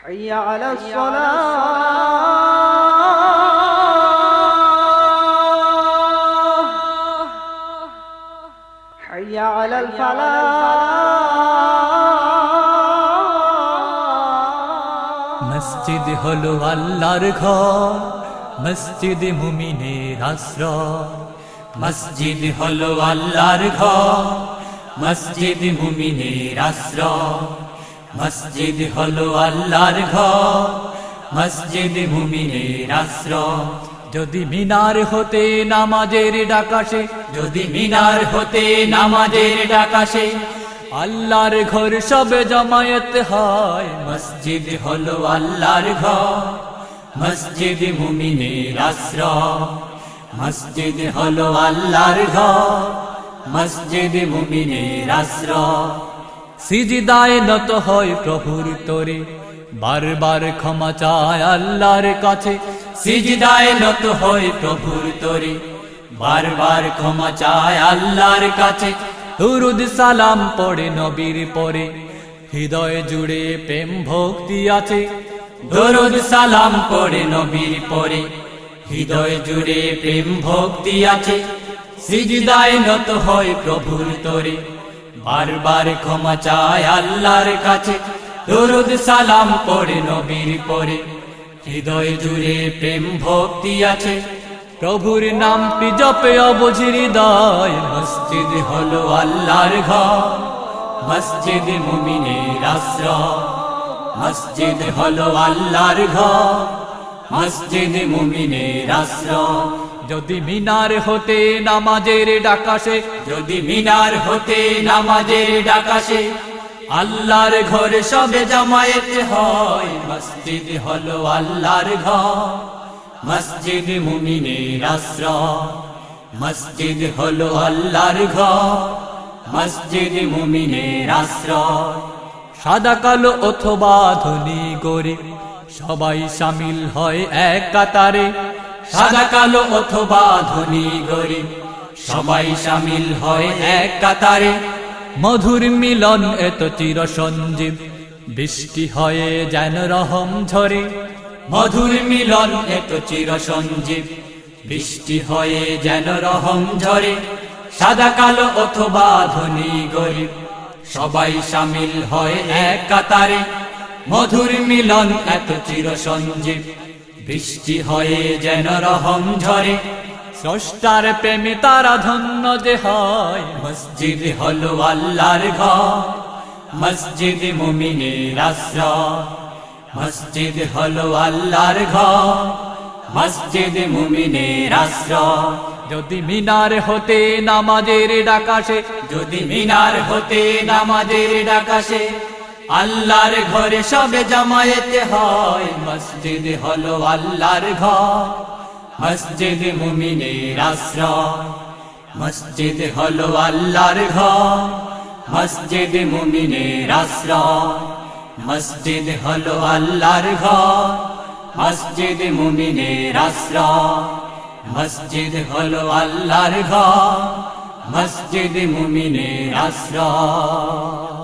حي على الصلاة حي على الفلاح মসজিদ হলো আল্লাহর ঘর, মসজিদ মুমিনের আশ্রয়। মসজিদ হলো আল্লাহর ঘর, মসজিদ মুমিনের আশ্রয়। মসজিদ হলো আল্লাহর ঘর, মসজিদ মুমিনের আশ্রয়। যদি মিনার হতে নামাজের ডাকাশে, যদি মিনার হতে নামাজের ডাকাশে, আল্লাহর ঘর সবে জমায়েত হয়। মসজিদ হলো আল্লাহর ঘর, মসজিদ মুমিনের আশ্রয়। মসজিদ হলো আল্লাহর ঘর, মসজিদ মুমিনের আশ্রয়। সিজদায় নত হয় প্রভুর তরে, বারবার ক্ষমা চায় আল্লাহর কাছে। সিজদায় নত হয় প্রভুর তরে, বারবার ক্ষমা চায় আল্লাহর কাছে। দুরুদ সালাম পড়ে নবীর পরে, হৃদয় জুড়ে প্রেম ভক্তি আছে। দুরুদ সালাম পড়ে নবীর পরে, হৃদয় জুড়ে প্রেম ভক্তি আছে। সিজদায় নত হয় প্রভুর তরে, বারবার ক্ষমা চায় আল্লাহর কাছে। দুরুদ সালাম পড়ে নবীর পরে, হৃদয় জুড়ে প্রেম ভক্তি আছে। প্রভুর নামটি জপে অবুঝ হৃদয়। মসজিদ হলো আল্লাহর ঘর, মসজিদ মুমিনের আশ্রয়। মসজিদ হলো আল্লাহর ঘর, মসজিদ মুমিনের আশ্রয়। যদি মিনার হতে নামাজের ডাকাশে, যদি মিনার হতে নামাজের ডাকাশে, আল্লাহর ঘরে সবে জামায়েত হয়। মসজিদ হলো আল্লাহর ঘর, মসজিদ মুমিনের আশ্রয়। মসজিদ হলো আল্লাহর ঘর, মসজিদ মুমিনের আশ্রয়। সাদা কালো অথবা ধনী গরিব সবাই শামিল হয় এক কাতারে। সাদা কালো অথবা ধনী গরিব সবাই শামিল হয় এক কাতারে। মধুর মিলন এত চির সঞ্জীব, বৃষ্টি হয়ে যেন রহম ঝরে। মধুর মিলন এত চির সঞ্জীব, বৃষ্টি হয়ে যেন রহম ঝরে। সাদা কালো অথবা ধনী গরিব সবাই শামিল হয় এক কাতারে। মধুর মিলন এত চির সঞ্জীব, বৃষ্টি হয়ে যেন রহম ঝরে। স্রষ্টার প্রেমে তারা ধন্য যে হয়। মসজিদ হলো আল্লাহর ঘর, মসজিদ মুমিনের আশ্রয়। মসজিদ হলো আল্লাহর ঘর, মসজিদ মুমিনের আশ্রয়। যদি মিনার হতে নামাজের ডাকাশে, যদি মিনার হতে নামাজের ডাকাশে, আল্লাহর ঘরে সবে জামায়েত হয়। মসজিদ হলো আল্লাহর ঘর, মসজিদ মুমিনের আশ্রয়। মসজিদ হলো আল্লাহর ঘর, মসজিদ মুমিনের আশ্রয়। মসজিদ হলো আল্লাহর ঘর, মসজিদ মুমিনের আশ্রয়। মসজিদ হলো আল্লাহর ঘর, মসজিদ মুমিনের আশ্রয়।